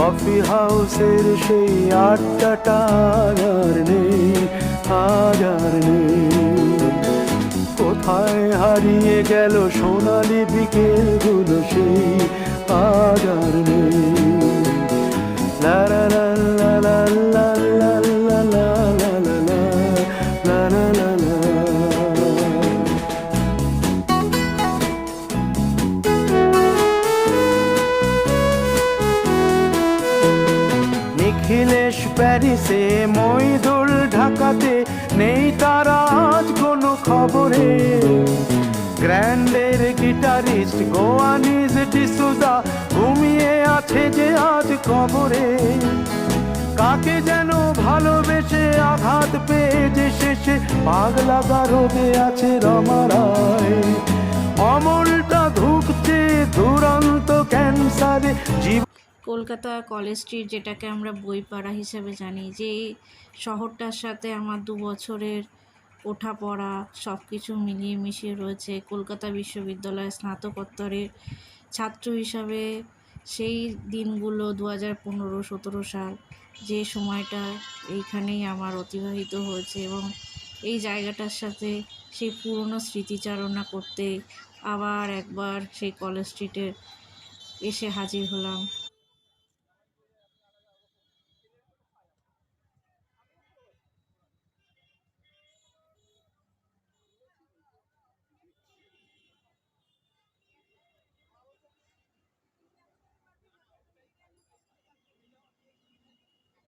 Coffee হাউসের সেই আড্ডাটা আর নেই, আজ আর নেই। কোথায় হারিয়ে গেল সোনালি বিকেলগুলো সেই, আজ আর নেই। লা লা লা লা লা লা লা লা লা লা লা লা লা লা। নিখিলেশ প্যারিসে, মইদুল ঢাকাতে, নেই তারা আজ কোনো খবরে। গ্র্যান্ডের গিটারিস্ট গোয়ানিজ ডিসুজা ঘুমিয়ে আছে যে আজ কবরে। কাকে যেন ভালোবেসে আঘাত পেয়ে যে শেষে পাগলা গারদে আছে রমা রায়। অমলটা ধুঁকছে দুরন্ত ক্যান্সারে। কলকাতা কলেজ স্ট্রিট, যেটাকে আমরা বইপাড়া হিসেবে জানি, যে শহরটার সাথে আমার 2 বছরের ওঠাপড়া সব কিছু মিলিয়ে মিশিয়ে রয়েছে। কলকাতা বিশ্ববিদ্যালয়ের স্নাতকোত্তরের ছাত্র হিসাবে সেই দিনগুলো 2015-17 সাল, যে সময়টা এইখানেই আমার অতিবাহিত হয়েছে, এবং এই জায়গাটার সাথে সেই পুরনো স্মৃতিচারণা করতে আবার একবার সেই কলেজ স্ট্রিটে এসে হাজির হলাম।